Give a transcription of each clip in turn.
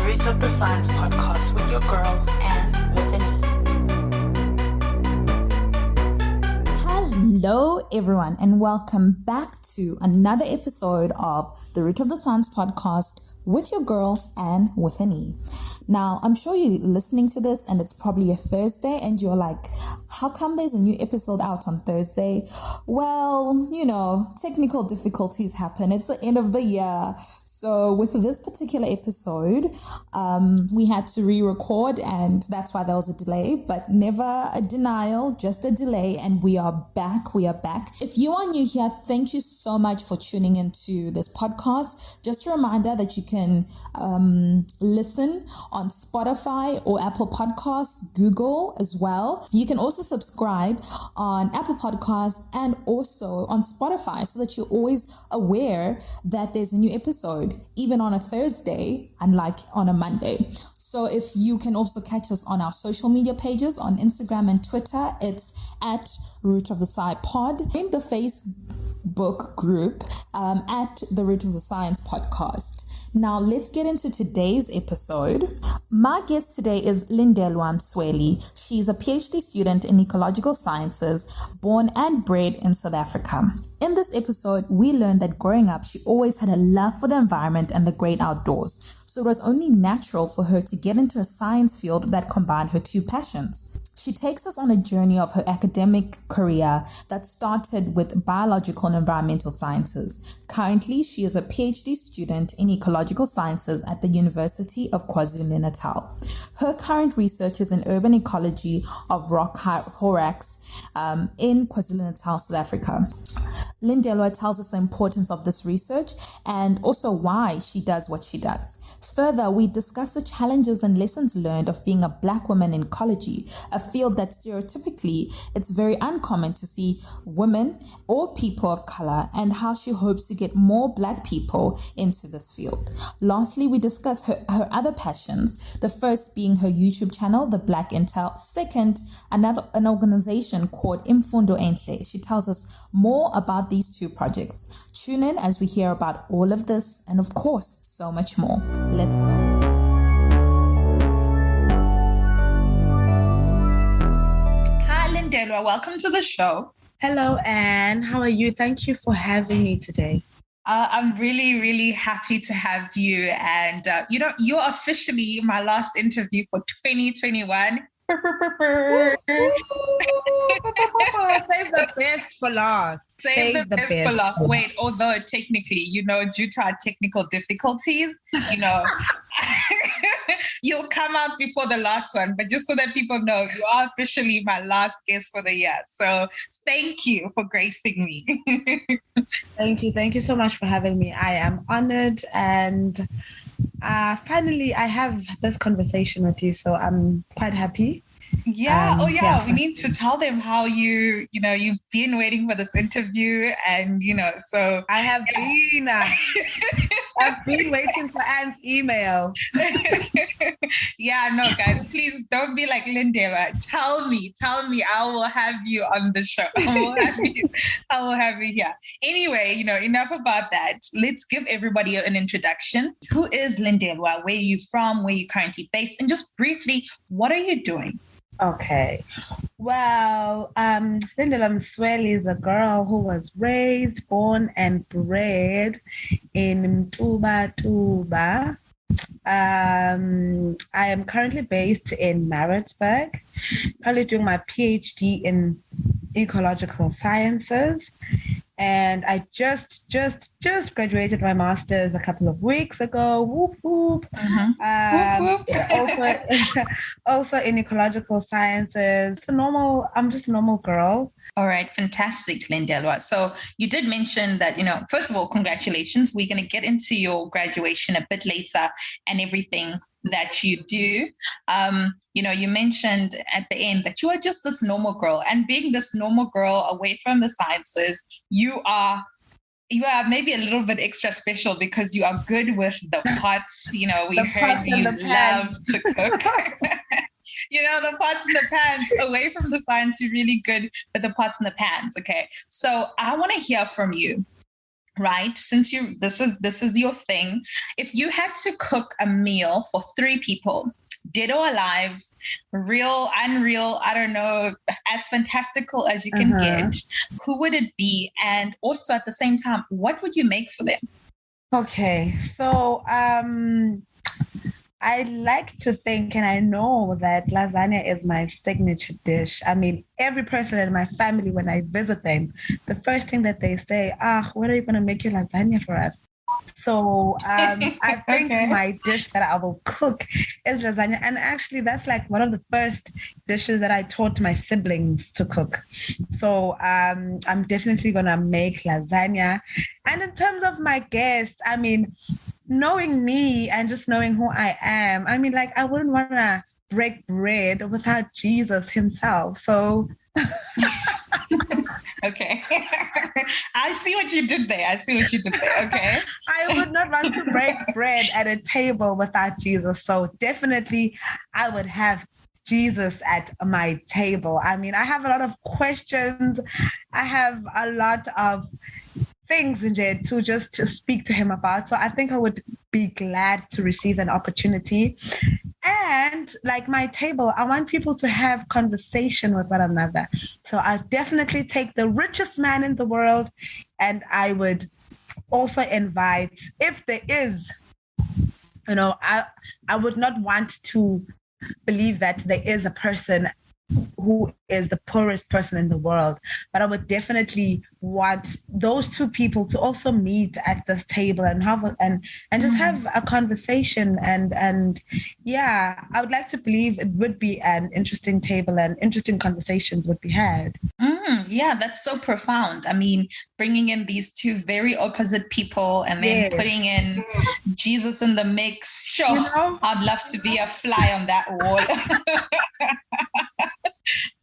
Roots of the Science podcast with your girl, Anne with an E. Hello, everyone, and welcome back to another episode of the Root of the Science podcast with your girl, Anne with an E. Now, I'm sure you're listening to this and it's probably a Thursday and you're like, how come there's a new episode out on Thursday? Well, technical difficulties happen. It's the end of the year. So with this particular episode, we had to re-record and that's why there was a delay, but never a denial, just a delay. And we are back. If you are new here, thank you so much for tuning into this podcast. Just a reminder that you can listen on Spotify or Apple Podcasts, Google as well. You can also subscribe on Apple Podcasts and also on Spotify so that you're always aware that there's a new episode, even on a Thursday, unlike on a Monday. So if you can also catch us on our social media pages on Instagram and Twitter, it's at Root of the Sci Pod. In the Facebook group at the Root of the Science podcast. Now, let's get into today's episode. My guest today is Lindelwa Msweli. She's a PhD student in Ecological Sciences, born and bred in South Africa. In this episode, we learned that growing up, she always had a love for the environment and the great outdoors. So it was only natural for her to get into a science field that combined her two passions. She takes us on a journey of her academic career that started with biological and environmental sciences. Currently, she is a PhD student in Ecological Sciences at the University of KwaZulu-Natal. Her current research is in urban ecology of Rock Hyrax in KwaZulu-Natal, South Africa. Lindelwa tells us the importance of this research and also why she does what she does. Further, we discuss the challenges and lessons learned of being a Black woman in ecology, a field that stereotypically it's very uncommon to see women or people of color, and how she hopes to get more Black people into this field. Lastly, we discuss her other passions, the first being her YouTube channel, The Black Intel, second, an organization called Imfundo Emhle. She tells us more about these two projects. Tune in as we hear about all of this and, of course, so much more. Let's go. Hi, Lindelwa. Welcome to the show. Hello, Anne. How are you? Thank you for having me today. I'm really, really happy to have you. And, you're officially my last interview for 2021. Save the best for last. Save the best for last. Wait, although technically, due to our technical difficulties, you'll come out before the last one. But just so that people know, you are officially my last guest for the year. So thank you for gracing me. Thank you. Thank you so much for having me. I am honored. And finally, I have this conversation with you. So I'm quite happy. Yeah. We need to tell them how you've been waiting for this interview, and so I have been. I've been waiting for Anne's email. Yeah, no, guys, please don't be like Lindelwa. Tell me. I will have you on the show. I will have you here. Anyway, enough about that. Let's give everybody an introduction. Who is Lindelwa? Where are you from? Where are you currently based? And just briefly, what are you doing? Okay. Well, Lindelwa Msweli is a girl who was raised, born, and bred in Tuba. I am currently based in Maritzburg, currently doing my PhD in Ecological Sciences. And I just graduated my master's a couple of weeks ago. Whoop, whoop. Mm-hmm. Also in Ecological Sciences. I'm just a normal girl. All right, fantastic, Lindelwa. So you did mention that, first of all, congratulations. We're going to get into your graduation a bit later and everything that you do. You mentioned at the end that you are just this normal girl, and being this normal girl away from the sciences, you are maybe a little bit extra special because you are good with the pots. We heard you love to cook. The pots and the pans. Away from the science, you're really good with the pots and the pans. Okay. So I want to hear from you. right? Since this is your thing, if you had to cook a meal for 3 people, dead or alive, real, unreal, I don't know, as fantastical as you can get, who would it be? And also at the same time, what would you make for them? Okay, so I like to think, and I know that lasagna is my signature dish. I mean, every person in my family, when I visit them, the first thing that they say, when are you going to make your lasagna for us? So I think my dish that I will cook is lasagna. And actually, that's like one of the first dishes that I taught my siblings to cook. So I'm definitely going to make lasagna. And in terms of my guests, I mean, knowing me and just knowing who I am, I mean, like, I wouldn't want to break bread without Jesus himself. So... Okay. I see what you did there. Okay. I would not want to break bread at a table without Jesus. So definitely I would have Jesus at my table. I mean, I have a lot of questions. I have a lot of things in there to speak to him about. So I think I would be glad to receive an opportunity. And like my table, I want people to have conversation with one another. So I definitely take the richest man in the world, and I would also invite, if there is, I would not want to believe that there is a person who is the poorest person in the world, but I would definitely want those 2 people to also meet at this table and just have a conversation, and yeah, I would like to believe it would be an interesting table and interesting conversations would be had. Yeah, that's so profound. I mean, bringing in these 2 very opposite people and then putting in Jesus in the mix. Sure, I'd love to be a fly on that wall.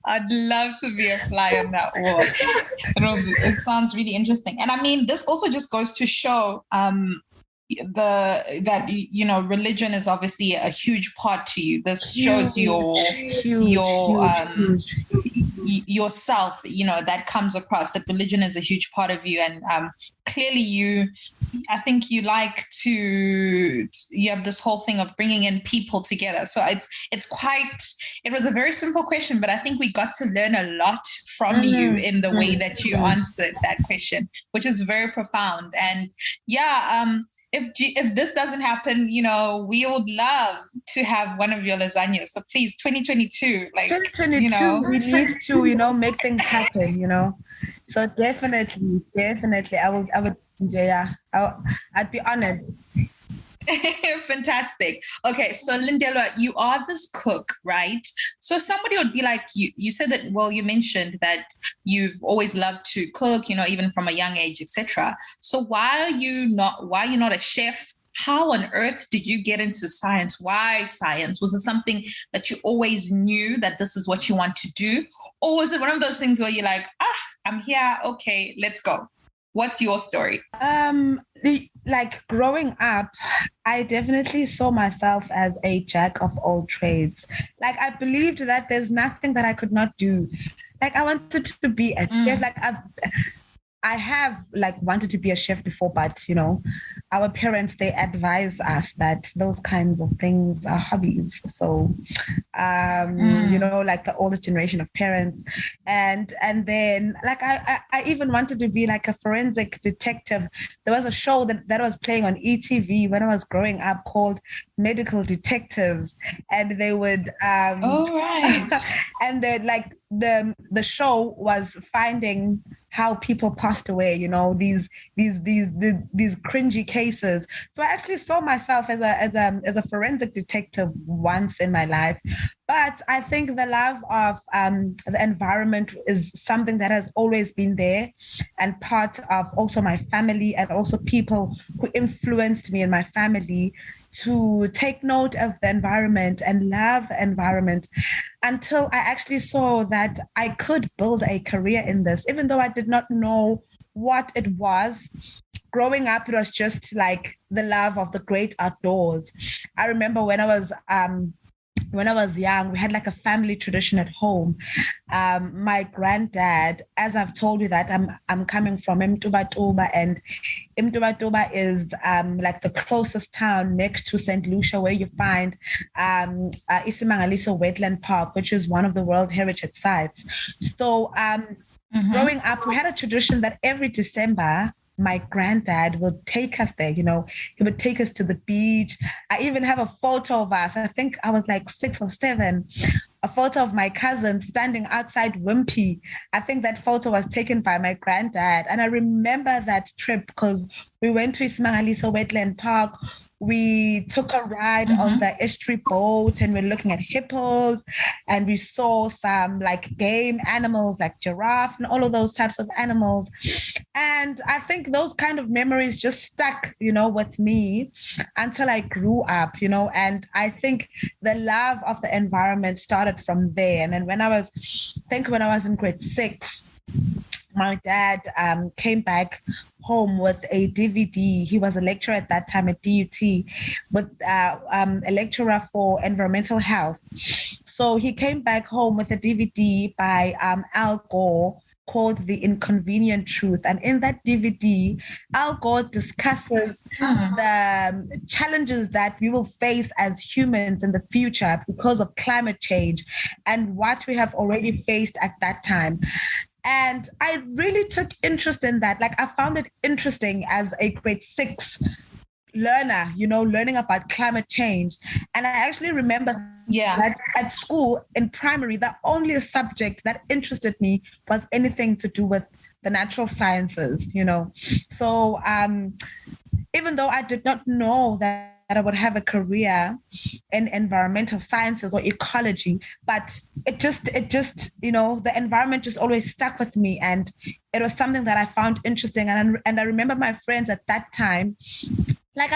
I'd love to be a fly on that wall. It sounds really interesting. And I mean, this also just goes to show religion is obviously a huge part to you. This shows yourself, that comes across, that religion is a huge part of you. And clearly I think you like you have this whole thing of bringing in people together. So it was a very simple question, but I think we got to learn a lot from you in the way that you answered that question, which is very profound. And if this doesn't happen, we would love to have one of your lasagnas. So please, 2022, we need to, make things happen, So definitely, I would, yeah, I'd be honored. Fantastic. Okay, so Lindelwa, you are this cook, right? So somebody would be like, you said that, well, you mentioned that you've always loved to cook, even from a young age, etc. So why are you not a chef? How on earth did you get into science? Why science? Was it something that you always knew that this is what you want to do? Or was it one of those things where you're like, I'm here, okay, let's go? What's your story? Like growing up, I definitely saw myself as a jack of all trades. Like I believed that there's nothing that I could not do. Like I wanted to be a chef. Like I have wanted to be a chef before, but our parents, they advise us that those kinds of things are hobbies. So, like the older generation of parents, and then I even wanted to be like a forensic detective. There was a show that was playing on ETV when I was growing up called Medical Detectives, and they would and the show was finding how people passed away, these cringy cases. So I actually saw myself as a forensic detective once in my life. But I think the love of the environment is something that has always been there, and part of also my family, and also people who influenced me in my family to take note of the environment and love the environment, until I actually saw that I could build a career in this, even though I did not know what it was. Growing up, it was just like the love of the great outdoors. I remember when I was when I was young, we had like a family tradition at home. My granddad, as I've told you that I'm coming from Imfundo, and Imfundo is like the closest town next to St. Lucia, where you find Isimangaliso Wetland Park, which is one of the World Heritage Sites. So growing up, we had a tradition that every December, my granddad would take us there. He would take us to the beach. I even have a photo of us. I think I was like 6 or 7. A photo of my cousin standing outside Wimpy. I think that photo was taken by my granddad. And I remember that trip because we went to Isimangaliso Wetland Park. We took a ride on the estuary boat and we're looking at hippos, and we saw some like game animals like giraffe and all of those types of animals. And I think those kind of memories just stuck, with me until I grew up, and I think the love of the environment started from there. And then when I was in grade 6, my dad came back home with a DVD. He was a lecturer at that time at DUT, with a lecturer for environmental health. So he came back home with a DVD by Al Gore called The Inconvenient Truth. And in that DVD, Al Gore discusses the challenges that we will face as humans in the future because of climate change and what we have already faced at that time. And I really took interest in that. Like, I found it interesting as a grade 6 learner, learning about climate change. And I actually remember that at school in primary, the only subject that interested me was anything to do with the natural sciences, So even though I did not know that I would have a career in environmental sciences or ecology, but it just, the environment just always stuck with me, and it was something that I found interesting. And I remember my friends at that time, like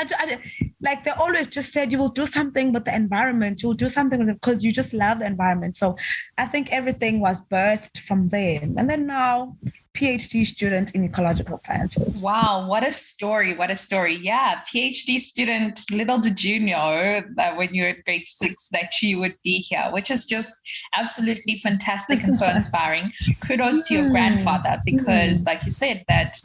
like they always just said, you will do something with the environment, you will do something with it because you just love the environment. So I think everything was birthed from there. And then now, PhD student in ecological sciences. Wow, what a story. What a story. Yeah, PhD student. Little did you know that when you were at grade 6 that you would be here, which is just absolutely fantastic and so inspiring. Kudos to your grandfather, because like you said, that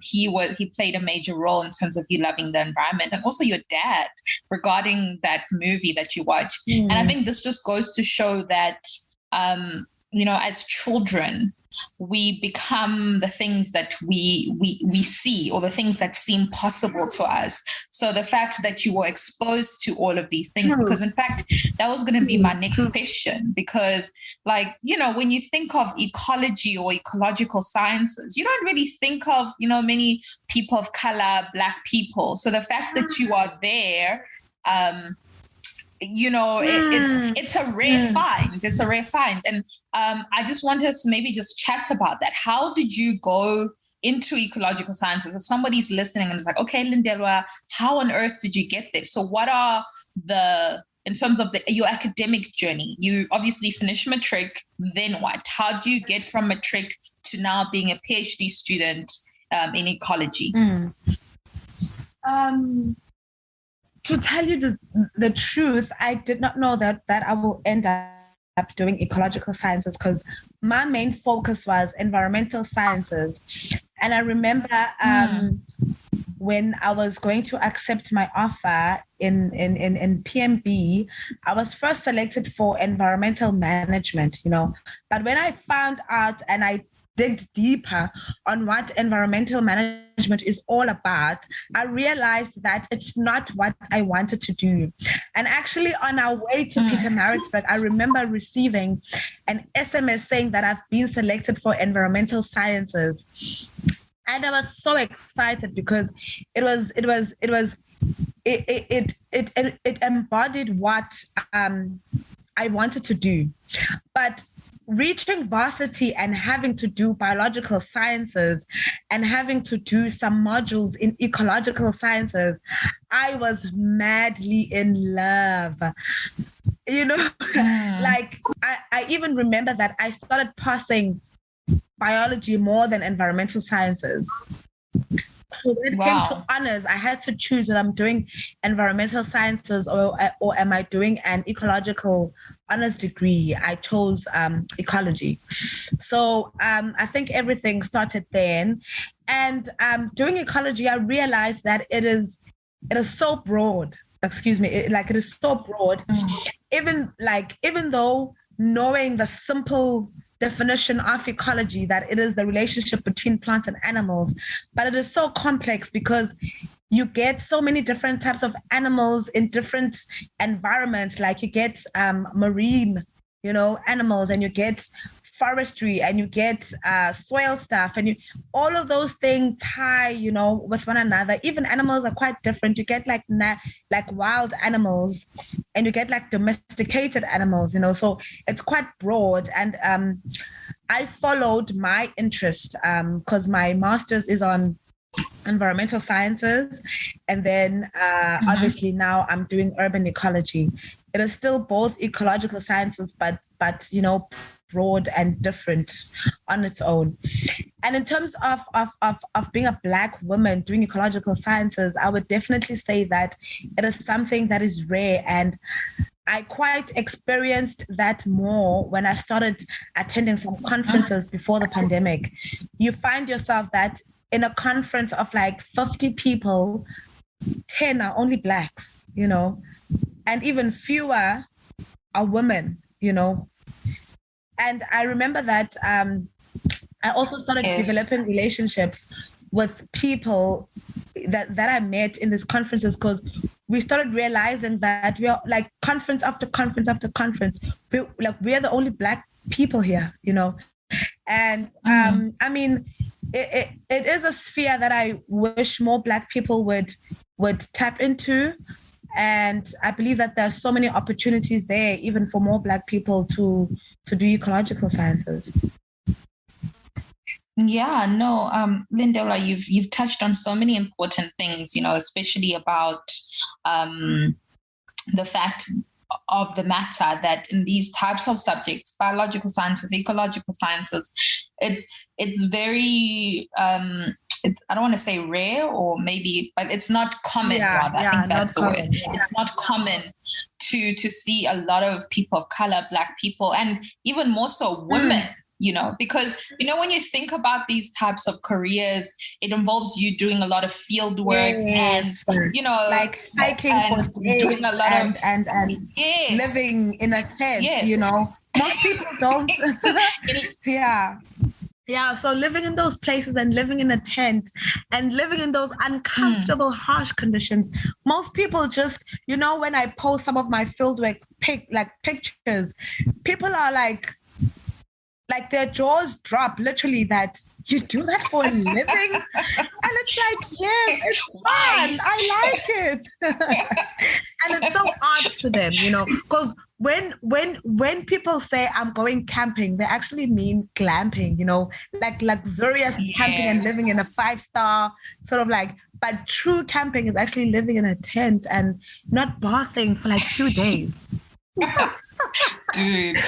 he played a major role in terms of you loving the environment, and also your dad regarding that movie that you watched. And I think this just goes to show that, as children, we become the things that we see, or the things that seem possible to us. So the fact that you were exposed to all of these things, because in fact, that was going to be my next question, because when you think of ecology or ecological sciences, you don't really think of, many people of color, Black people. So the fact that you are there, it's a rare find. It's a rare find. And I just wanted to maybe just chat about that. How did you go into ecological sciences? If somebody's listening and is like, okay, Lindelwa, how on earth did you get there? So what are in terms of your academic journey? You obviously finished matric, then what? How do you get from matric to now being a PhD student in ecology? To tell you the truth, I did not know that I will end up doing ecological sciences, because my main focus was environmental sciences. And I remember when I was going to accept my offer in PMB, I was first selected for environmental management, But when I found out and I digged deeper on what environmental management is all about, I realized that it's not what I wanted to do. And actually, on our way to Pietermaritzburg, I remember receiving an SMS saying that I've been selected for environmental sciences. And I was so excited because it embodied what I wanted to do. But reaching varsity and having to do biological sciences and having to do some modules in ecological sciences, I was madly in love. Like I even remember that I started passing biology more than environmental sciences. So when it came to honors, I had to choose whether I'm doing environmental sciences or am I doing an ecological honors degree. I chose ecology. So I think everything started then. And doing ecology, I realized that it is so broad. Excuse me, it is so broad. Even though knowing the simple definition of ecology, that it is the relationship between plants and animals, but it is so complex because you get so many different types of animals in different environments. Like you get marine, animals, and you get forestry, and you get soil stuff, and all of those things tie, with one another. Even animals are quite different. You get like wild animals, and you get like domesticated animals, so it's quite broad. And I followed my interest because my master's is on environmental sciences, and then obviously now I'm doing urban ecology. It is still both ecological sciences, but broad and different on its own. And in terms of being a Black woman doing ecological sciences, I would definitely say that it is something that is rare, and I quite experienced that more when I started attending some conferences before the pandemic. You find yourself that in a conference of like 50 people, 10 are only Blacks, and even fewer are women, And I remember that I also started developing relationships with people that I met in these conferences, because we started realizing that we are like conference after conference after conference. We're the only Black people here, And I mean, it is a sphere that I wish more Black people would tap into. And I believe that there are so many opportunities there, even for more Black people to do ecological sciences. Yeah, no, Lindelwa, you've touched on so many important things, especially about the fact of the matter that in these types of subjects, biological sciences, ecological sciences, it's very I don't want to say rare, or maybe, but it's not common. Rather, I think that's the word. Yeah. It's not common to see a lot of people of color, Black people, and even more so women. Because when you think about these types of careers, it involves you doing a lot of field work and like hiking and doing a lot of and living in a tent. Most people don't. Yeah, so living in those places and living in a tent and living in those uncomfortable, harsh conditions. Most people just, when I post some of my fieldwork pictures, people are like their jaws drop, literally, that you do that for a living? And it's like, yes, it's fun. I like it. And it's so odd to them, because when people say I'm going camping, they actually mean glamping, like luxurious camping and living in a 5-star sort of like, but true camping is actually living in a tent and not bathing for like 2 days. Dude,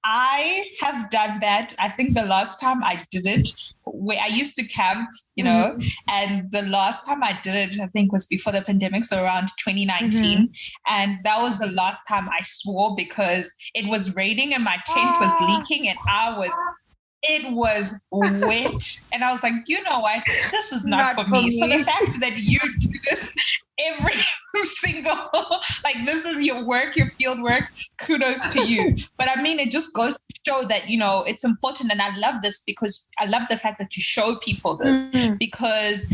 I have done that. I think the last time I did it, where I used to camp, and the last time I did it, I think, was before the pandemic, so around 2019. And that was the last time I swore, because it was raining and my tent was leaking, and it was wet. And I was like, you know what? This is not for me. So the fact that you do this every single, this is your work, your field work, kudos to you. But I mean, it just goes to show that, it's important. And I love this, because I love the fact that you show people this, because,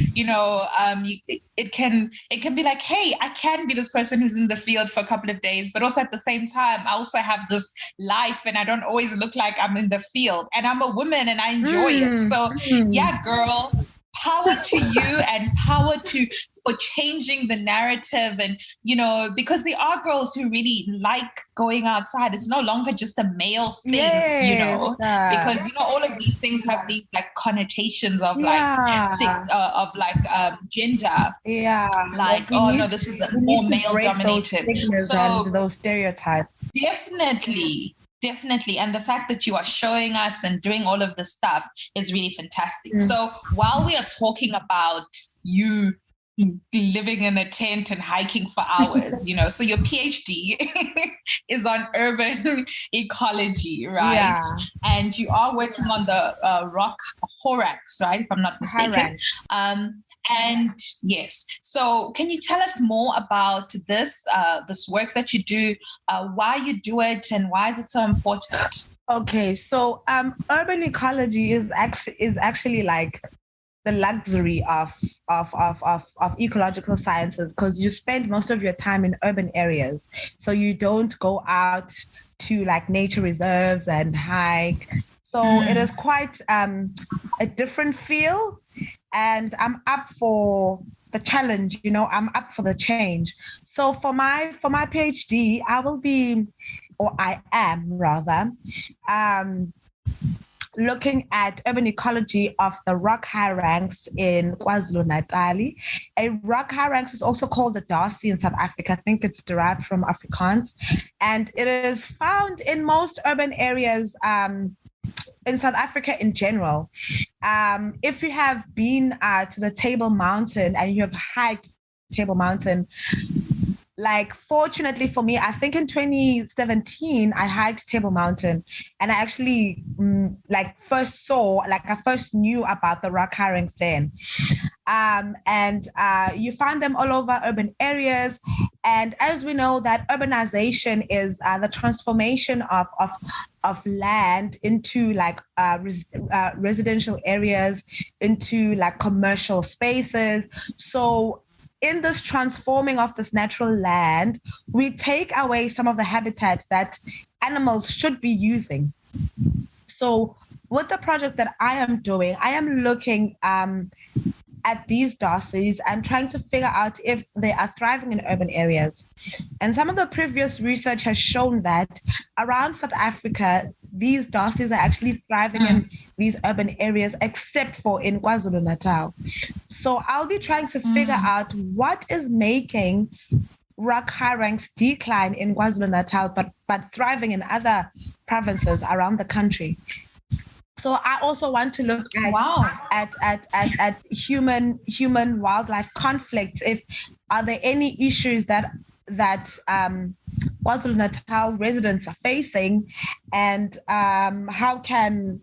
it can be like, hey, I can be this person who's in the field for a couple of days, but also at the same time, I also have this life, and I don't always look like I'm in the field, and I'm a woman and I enjoy it. So yeah, girl, power to you, and power for changing the narrative. And, because there are girls who really like going outside. It's no longer just a male thing, because, all of these things have these connotations of gender. Yeah. Oh no, this is more male dominated. So those stereotypes. Definitely. Definitely. And the fact that you are showing us and doing all of this stuff is really fantastic. So while we are talking about you living in a tent and hiking for hours, so your PhD is on urban ecology, right? Yeah. And you are working on the Rock Hyrax, right? If I'm not mistaken. And yes, so can you tell us more about this work that you do, why you do it, and why is it so important? Okay, so urban ecology is actually like the luxury of ecological sciences, because you spend most of your time in urban areas, so you don't go out to like nature reserves and hike. So it is quite a different feel, and I'm up for the challenge. I'm up for the change. So for my PhD, I am rather looking at urban ecology of the Rock Hyrax in KwaZulu-Natal. A Rock Hyrax is also called the Darcy in South Africa. I think it's derived from Afrikaans. And it is found in most urban areas in South Africa in general. If you have been to the Table Mountain and you have hiked Table Mountain, like fortunately for me, I think in 2017 I hiked Table Mountain, and I actually I first knew about the Rock Hyrax then. And you find them all over urban areas. And as we know, that urbanization is the transformation of land into like residential areas, into like commercial spaces. So in this transforming of this natural land, we take away some of the habitat that animals should be using. So with the project that I am doing, I am looking at these Darcies and trying to figure out if they are thriving in urban areas. And some of the previous research has shown that around South Africa, these Darcies are actually thriving in these urban areas, except for in KwaZulu-Natal. So I'll be trying to figure out what is making Rock Hyrax decline in KwaZulu-Natal, but thriving in other provinces around the country. So I also want to look at human wildlife conflicts. Are there any issues that KwaZulu-Natal residents are facing, and how can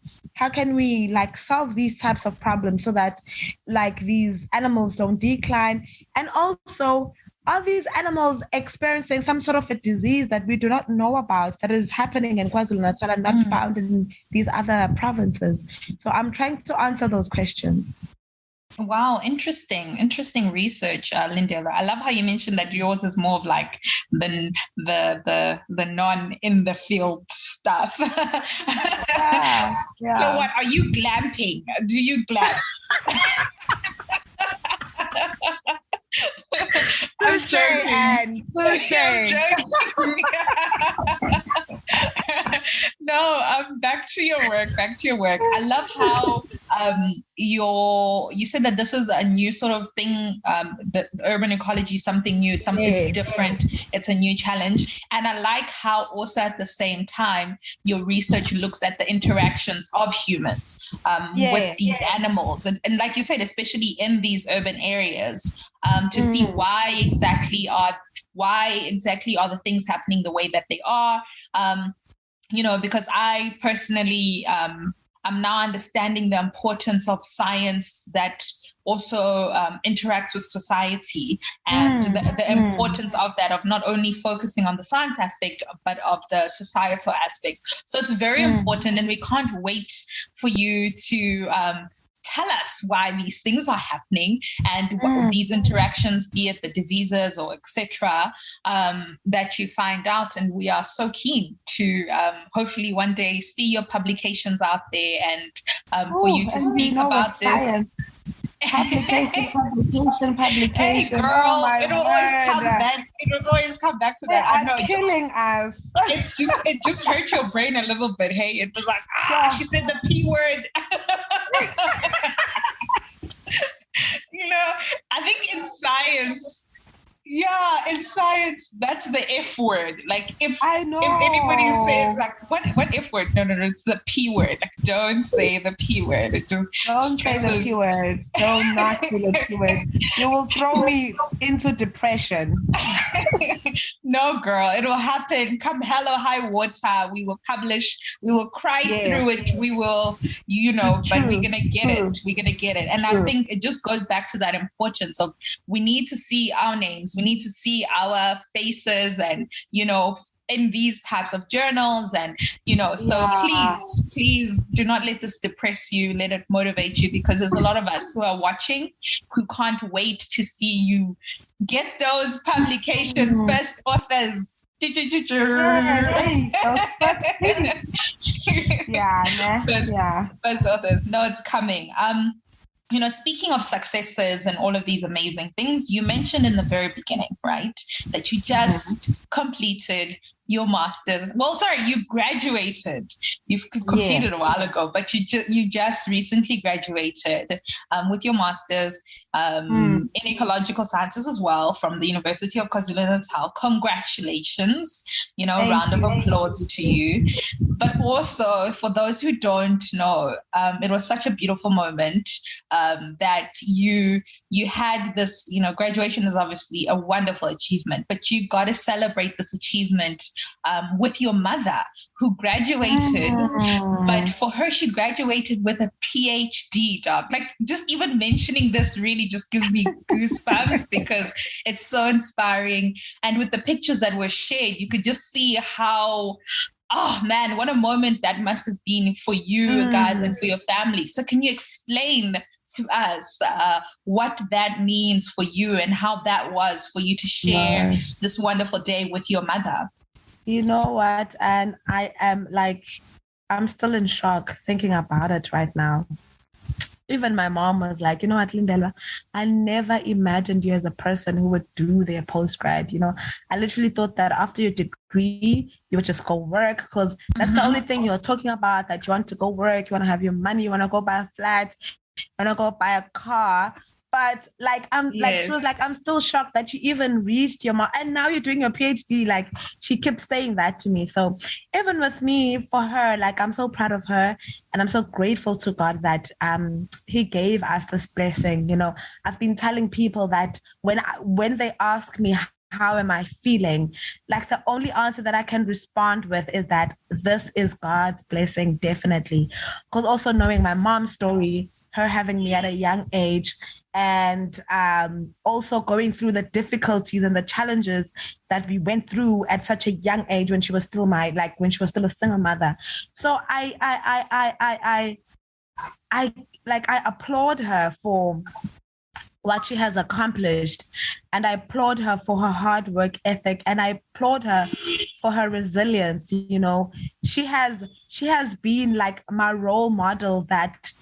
we like solve these types of problems so that like these animals don't decline? And also, are these animals experiencing some sort of a disease that we do not know about that is happening in KwaZulu-Natal and not found in these other provinces? So I'm trying to answer those questions. Wow, interesting research, Lindelwa. I love how you mentioned that yours is more of like the non in the field stuff. Yeah. So what are you glamping? Do you glamp? I'm joking. No, back to your work. I love how you said that this is a new sort of thing, the urban ecology is something new, it's different, it's a new challenge. And I like how also at the same time your research looks at the interactions of humans with these animals, and like you said, especially in these urban areas, to see why exactly are the things happening the way that they are. Because I personally I'm now understanding the importance of science that also interacts with society, and the importance of that, of not only focusing on the science aspect, but of the societal aspect. So it's very important, and we can't wait for you to tell us why these things are happening and what these interactions, be it the diseases or etc., that you find out. And we are so keen to hopefully one day see your publications out there and for you to speak about this. Science. Publication. Hey girl, it'll always come back to that. I know, killing us. It just hurt your brain a little bit. Hey, it was like, she said the P word. I think in science, Yeah, in science, that's the F word. Like if I know. if anybody says like what F word? No, it's the P word. Like don't say the P word. It just Don't stresses. say the P word. Do not say the P word. You will throw me into depression. No, girl, it will happen. Come hell or high water, we will publish. We will cry through it. We will, but we're gonna get it. We're gonna get it. And I think it just goes back to that importance of we need to see our names. We need to see our faces, and in these types of journals, and so please do not let this depress you. Let it motivate you, because there's a lot of us who are watching who can't wait to see you get those publications, first authors. First authors. No, it's coming. Speaking of successes and all of these amazing things, you mentioned in the very beginning, right, that you just completed your master's. Well, sorry, you graduated. You've completed a while ago, but you just recently graduated with your master's in ecological sciences as well from the University of KwaZulu-Natal. Congratulations! Round of applause to you. But also for those who don't know, it was such a beautiful moment that you had this. Graduation is obviously a wonderful achievement, but you got to celebrate this achievement with your mother, who graduated. But for her, she graduated with a PhD, dog. Like, just even mentioning this really just gives me goosebumps because it's so inspiring. And with the pictures that were shared, you could just see how, oh man, what a moment that must have been for you guys and for your family. So can you explain to us what that means for you and how that was for you to share this wonderful day with your mother? You know what? And I'm still in shock thinking about it right now. Even my mom was like, you know what, Lindelwa, I never imagined you as a person who would do their postgrad. I literally thought that after your degree, you would just go work, because that's the only thing you're talking about, that you want to go work, you want to have your money, you want to go buy a flat, you want to go buy a car. But she was like, I'm still shocked that you even reached your and now you're doing your PhD. Like, she kept saying that to me. So even with me, for her, like, I'm so proud of her, and I'm so grateful to God that He gave us this blessing. I've been telling people that when they ask me how am I feeling, like, the only answer that I can respond with is that this is God's blessing, definitely. Because also knowing my mom's story, her having me at a young age, and also going through the difficulties and the challenges that we went through at such a young age when she was still when she was still a single mother. So I applaud her for what she has accomplished, and I applaud her for her hard work ethic, and I applaud her for her resilience. She has been like my role model that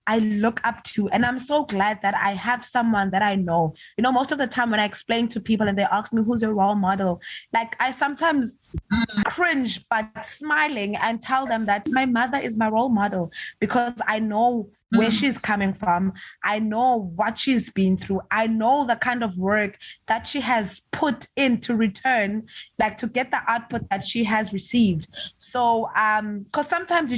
I look up to, and I'm so glad that I have someone that I know. Most of the time when I explain to people and they ask me who's your role model, like, I sometimes cringe, but smiling, and tell them that my mother is my role model, because I know where she's coming from. I know what she's been through. I know the kind of work that she has put in to return, like, to get the output that she has received. So, because sometimes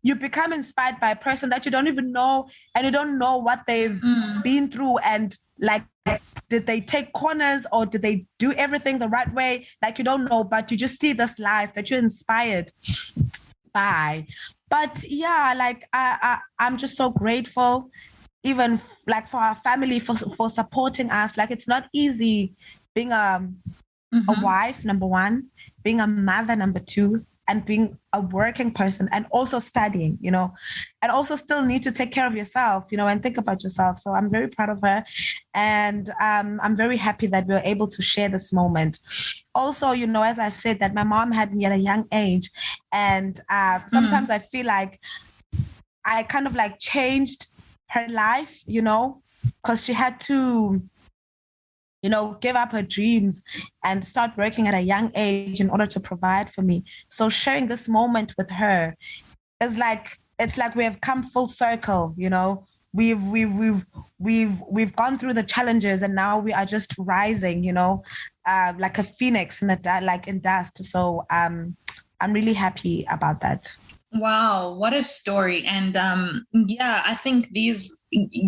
you become inspired by a person that you don't even know, and you don't know what they've been through, and like, did they take corners or did they do everything the right way? Like, you don't know, but you just see this life that you're inspired by. But yeah, like, I'm just so grateful, even like for our family, for supporting us. Like, it's not easy being a wife, number one, being a mother, number two, and being a working person, and also studying, and also still need to take care of yourself, and think about yourself. So I'm very proud of her. And I'm very happy that we were able to share this moment. Also, as I've said, that my mom had me at a young age. And sometimes I feel like I kind of like changed her life, because she had to give up her dreams and start working at a young age in order to provide for me. So sharing this moment with her is like, it's like we have come full circle, we've gone through the challenges, and now we are just rising, like a phoenix in dust. So I'm really happy about that. Wow, what a story. And I think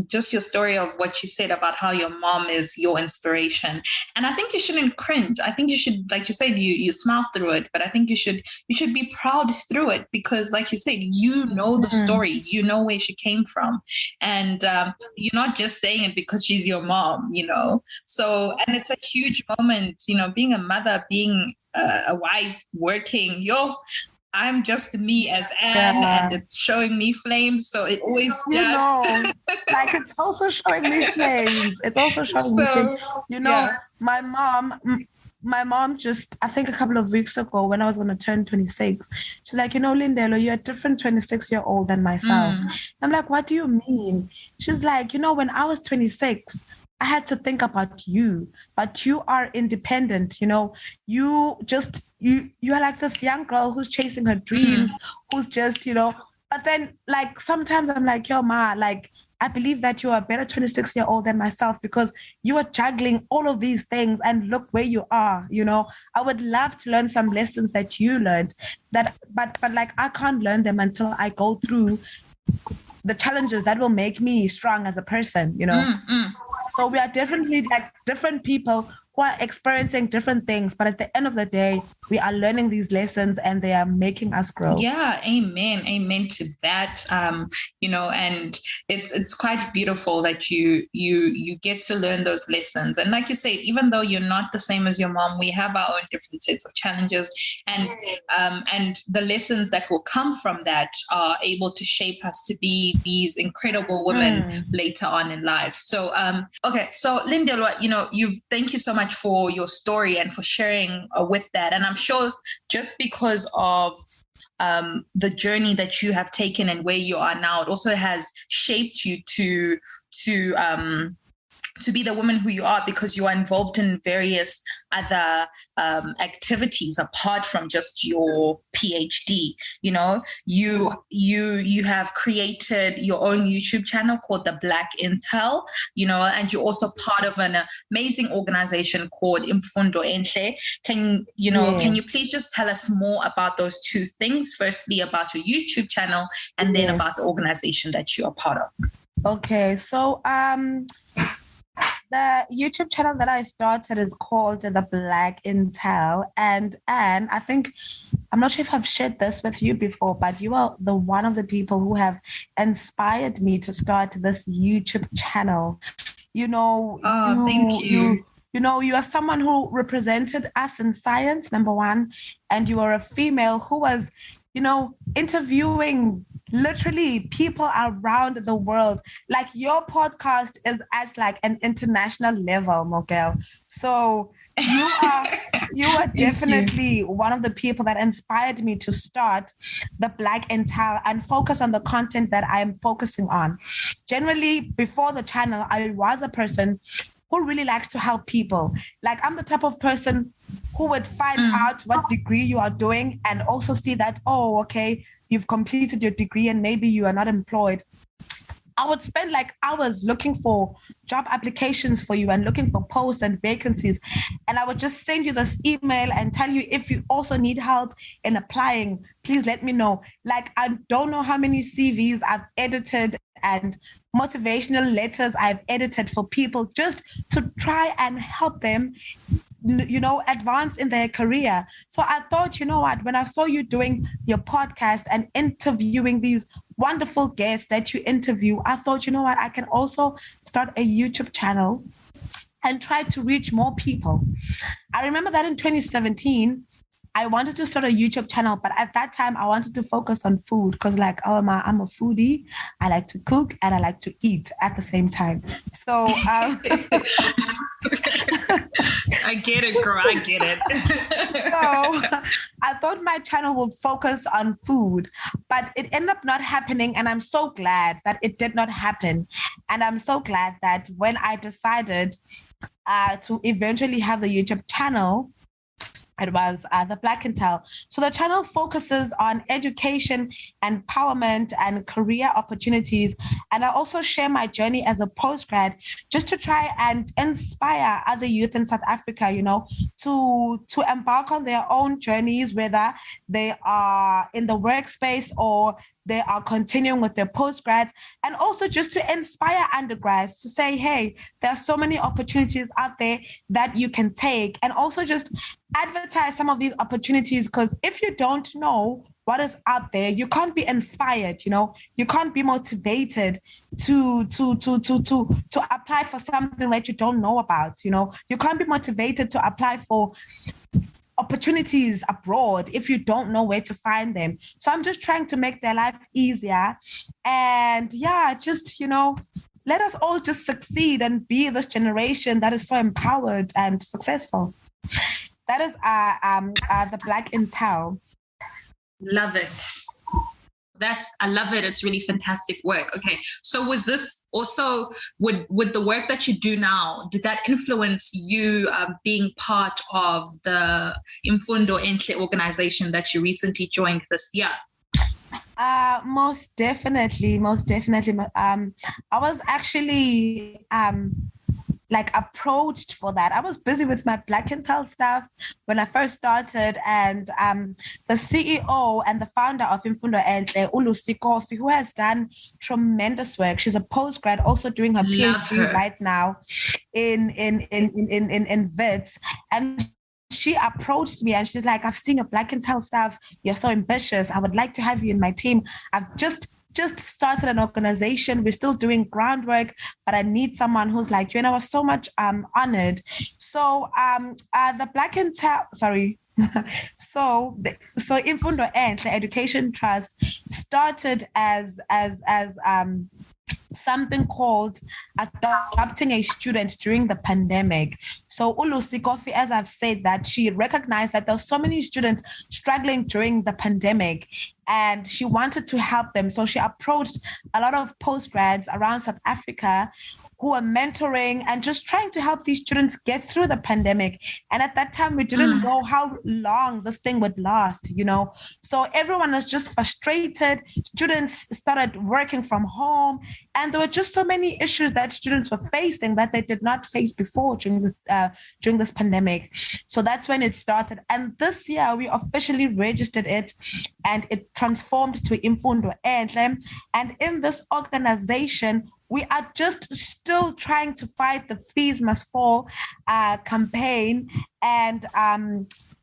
just your story of what you said about how your mom is your inspiration. And I think you shouldn't cringe. I think you should, like you said, you smile through it, but I think you should be proud through it, because like you said, you know the story, you know where she came from. And you're not just saying it because she's your mom, So, and it's a huge moment, being a mother, being a wife, working, I'm just me as Anne, and it's showing me flames. So it always just... like it's also showing me flames. It's also showing me flames. My mom just, I think a couple of weeks ago when I was going to turn 26, she's like, Lindelwa, you're a different 26-year-old than myself. I'm like, what do you mean? She's like, when I was 26, I had to think about you, but you are independent, you are like this young girl who's chasing her dreams, who's just, but then like sometimes I'm like, yo, ma, like I believe that you are a better 26-year-old than myself, because you are juggling all of these things and look where you are, I would love to learn some lessons that you learned, but like I can't learn them until I go through the challenges that will make me strong as a person, So we are definitely like different people who are experiencing different things, but at the end of the day, we are learning these lessons and they are making us grow. Yeah, amen to that. And it's quite beautiful that you get to learn those lessons. And like you say, even though you're not the same as your mom, we have our own different sets of challenges, and the lessons that will come from that are able to shape us to be these incredible women later on in life. So okay, so Lindelwa, thank you so much for your story and for sharing with that. And I'm sure just because of the journey that you have taken and where you are now, it also has shaped you to be the woman who you are, because you are involved in various other activities apart from just your PhD. You have created your own YouTube channel called The Black Intel, and you're also part of an amazing organization called Imfundo Emhle. Can you please just tell us more about those two things? Firstly, about your YouTube channel, and then about the organization that you are part of. Okay, so the YouTube channel that I started is called The Black Intel. And I think, I'm not sure if I've shared this with you before, but you are one of the people who have inspired me to start this YouTube channel. Thank you. You are someone who represented us in science, number one, and you are a female who was, interviewing literally people around the world. Like your podcast is at like an international level, Mogel. So you are definitely one of the people that inspired me to start The Black Intel and focus on the content that I am focusing on. Generally, before the channel, I was a person who really likes to help people. Like I'm the type of person who would find out what degree you are doing and also see that, oh, okay, you've completed your degree and maybe you are not employed. I would spend like hours looking for job applications for you and looking for posts and vacancies. And I would just send you this email and tell you, if you also need help in applying, please let me know. Like, I don't know how many CVs I've edited and motivational letters I've edited for people just to try and help them, advance in their career. So I thought, when I saw you doing your podcast and interviewing these wonderful guests that you interview, I thought, I can also start a YouTube channel and try to reach more people. I remember that in 2017, I wanted to start a YouTube channel, but at that time I wanted to focus on food because I'm a foodie. I like to cook and I like to eat at the same time. So I get it, girl. I get it. So I thought my channel would focus on food, but it ended up not happening. And I'm so glad that it did not happen. And I'm so glad that when I decided to eventually have the YouTube channel, It was the Black Intel. So the channel focuses on education, empowerment, and career opportunities. And I also share my journey as a postgrad just to try and inspire other youth in South Africa, to embark on their own journeys, whether they are in the workspace or they are continuing with their postgrads, and also just to inspire undergrads to say, hey, there are so many opportunities out there that you can take, and also just advertise some of these opportunities, because if you don't know what is out there, you can't be inspired, you can't be motivated to apply for something that you don't know about, you can't be motivated to apply for opportunities abroad if you don't know where to find them. So I'm just trying to make their life easier, and just let us all just succeed and be this generation that is so empowered and successful. That is the Black Intel. Love it. I love it. It's really fantastic work. Okay. So was this also, with the work that you do now, did that influence you being part of the Imfundo Emhle organization that you recently joined this year? Most definitely. I was actually approached for that. I was busy with my Black Intel stuff when I first started, and the CEO and the founder of Imfundo Emhle, Ulusi Kofi, who has done tremendous work. She's a postgrad, also doing her PhD right now in Wits, and she approached me and she's like, I've seen your Black Intel stuff. You're so ambitious. I would like to have you in my team. I've just started an organization. We're still doing groundwork, but I need someone who's like you. And I was so much honored. So the Black Intel, so Imfundo Emhle Education Trust started as something called adopting a student during the pandemic. So Ulusi Kofi, as I've said, that she recognized that there were so many students struggling during the pandemic, and she wanted to help them. So she approached a lot of postgrads around South Africa who are mentoring and just trying to help these students get through the pandemic. And at that time, we didn't know how long this thing would last, So everyone was just frustrated. Students started working from home, and there were just so many issues that students were facing that they did not face before during this pandemic. So that's when it started. And this year, we officially registered it, and it transformed to Imfundo Emhle. And in this organization, we are just still trying to fight the Fees Must Fall campaign, and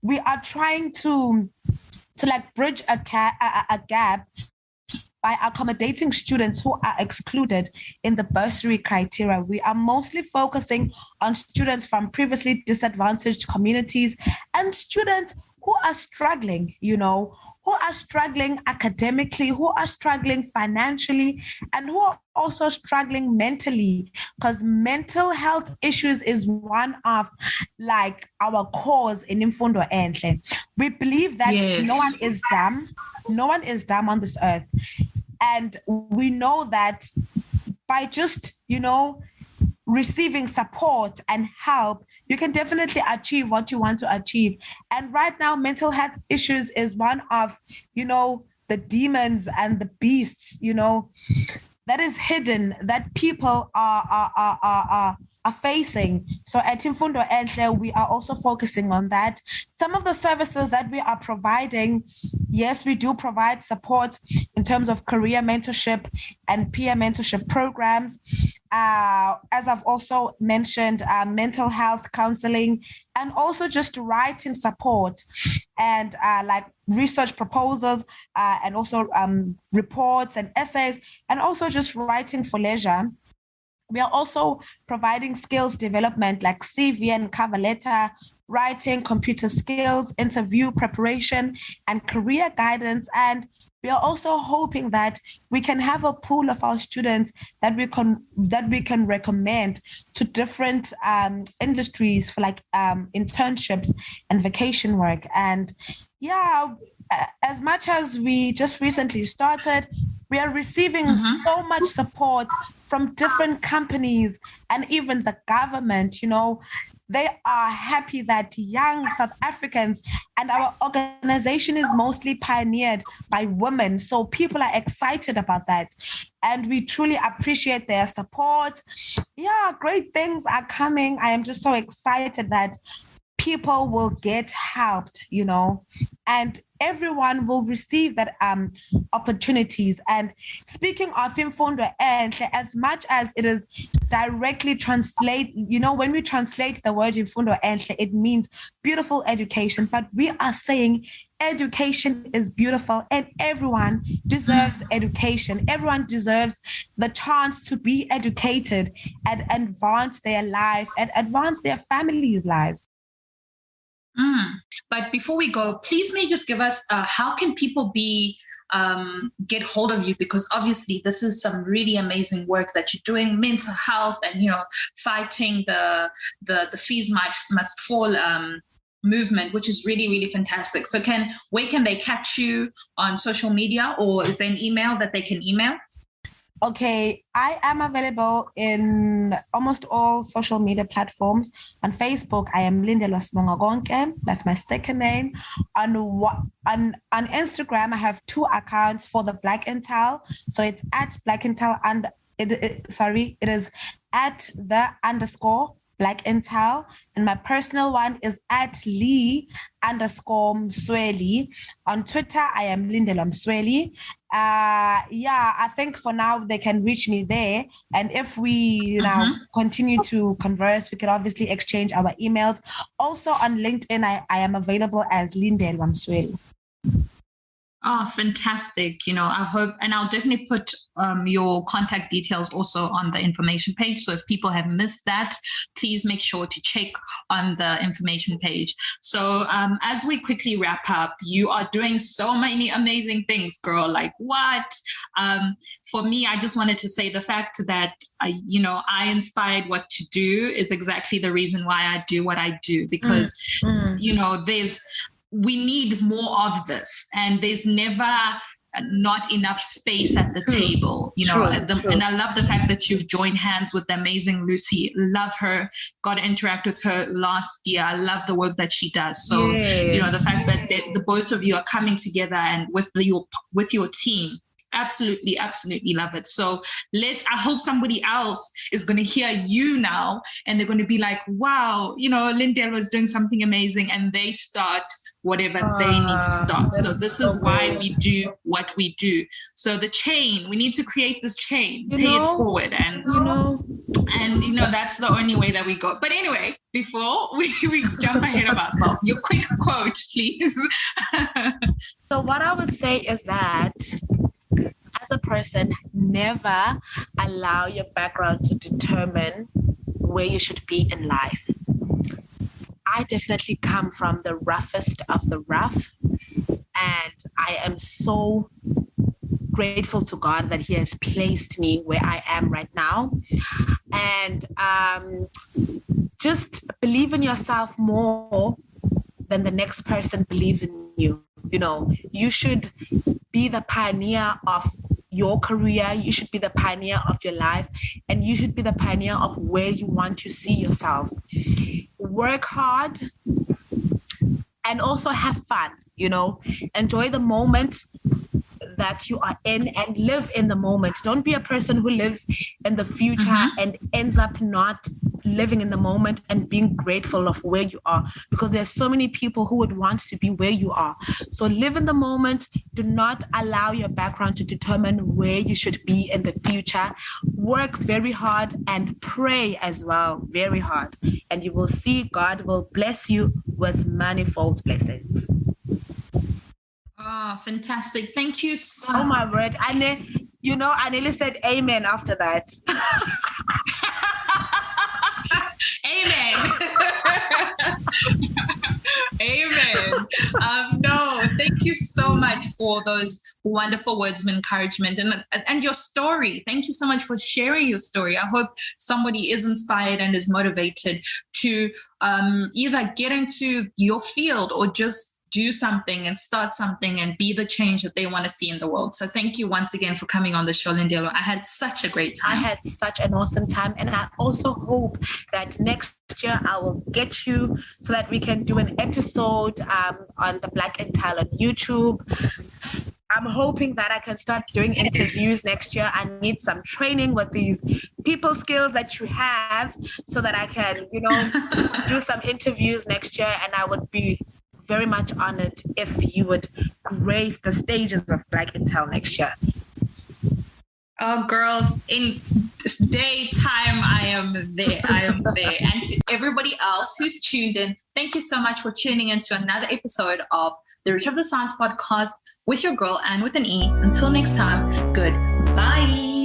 we are trying to bridge a gap by accommodating students who are excluded in the bursary criteria. We are mostly focusing on students from previously disadvantaged communities and students who are struggling, who are struggling academically, who are struggling financially, and who are also struggling mentally, because mental health issues is one of our cause in Imfundo Emhle. We believe that no one is dumb. No one is dumb on this earth. And we know that by just, receiving support and help, you can definitely achieve what you want to achieve. And right now, mental health issues is one of, the demons and the beasts, that is hidden, that people are facing. So at Imfundo Emhle, we are also focusing on that. Some of the services that we are providing, yes, we do provide support in terms of career mentorship and peer mentorship programs. As I've also mentioned, mental health counseling, and also just writing support and research proposals, and also reports and essays, and also just writing for leisure. We are also providing skills development like CV and cover letter, writing, computer skills, interview preparation, and career guidance. And we are also hoping that we can have a pool of our students that we can recommend to different industries for internships and vacation work. And as much as we just recently started, we are receiving so much support from different companies and even the government. they are happy that young South Africans, and our organization is mostly pioneered by women. So people are excited about that. And we truly appreciate their support. Yeah, great things are coming. I am just so excited that people will get helped, and everyone will receive that opportunities. And speaking of Imfundo Emhle, as much as it is directly translate, when we translate the word Imfundo Emhle, it means beautiful education, but we are saying education is beautiful and everyone deserves education. Everyone deserves the chance to be educated and advance their life and advance their families' lives. But before we go, please may just give us how can people get hold of you, because obviously this is some really amazing work that you're doing, mental health and fighting the fees must fall movement, which is really, really fantastic. So where can they catch you on social media, or is there an email that they can email? Okay, I am available in almost all social media platforms. On Facebook, I am Lindelwa Msweli. That's my second name. On Instagram, I have 2 accounts for the Black Intel. So it's at Black Intel and it is at the _Black Intel, and my personal one is at Lee_Msweli. On Twitter, I am Lindelwa Msweli. I think for now they can reach me there, and if we continue to converse, we can obviously exchange our emails. Also on LinkedIn, I am available as Lindelwa Msweli. Oh, fantastic. I hope, and I'll definitely put your contact details also on the information page. So if people have missed that, please make sure to check on the information page. So as we quickly wrap up, you are doing so many amazing things, girl. Like what? For me, I just wanted to say the fact that, I inspired what to do is exactly the reason why I do what I do, because, we need more of this, and there's never not enough space at the table, True. And I love the fact that you've joined hands with the amazing Lucy. Love her, got to interact with her last year. I love the work that she does. So, the fact that the both of you are coming together and with your team, absolutely love it. So I hope somebody else is going to hear you now and they're going to be like, wow, Lindelwa is doing something amazing, and they start whatever they need to start. So this is why we do what we do. So the chain, we need to create this chain, pay it forward, and that's the only way that we go. But anyway, before we jump ahead of ourselves, your quick quote, please. So what I would say is that as a person, never allow your background to determine where you should be in life. I definitely come from the roughest of the rough, and I am so grateful to God that He has placed me where I am right now. And just believe in yourself more than the next person believes in you. You should be the pioneer of your career. You should be the pioneer of your life, and you should be the pioneer of where you want to see yourself. Work hard and also have fun, enjoy the moment that you are in and live in the moment. Don't be a person who lives in the future and ends up not living in the moment and being grateful of where you are, because there's so many people who would want to be where you are. So live in the moment. Do not allow your background to determine where you should be in the future. Work very hard and pray as well, very hard. And you will see God will bless you with manifold blessings. Oh, fantastic. Thank you so much. Oh my word. I nearly said amen after that. Amen. Amen. No, thank you so much for those wonderful words of encouragement and your story. Thank you so much for sharing your story. I hope somebody is inspired and is motivated to either get into your field or just do something and start something and be the change that they want to see in the world. So thank you once again for coming on the show, Lindelwa. I had such a great time. I had such an awesome time. And I also hope that next next year, I will get you so that we can do an episode on the Black Intel on YouTube. I'm hoping that I can start doing interviews next year. I need some training with these people skills that you have so that I can, do some interviews next year. And I would be very much honored if you would grace the stages of Black Intel next year. Oh, girls, in daytime, I am there. And to everybody else who's tuned in, thank you so much for tuning in to another episode of the Root of the Science podcast with your girl and with an E. Until next time, goodbye.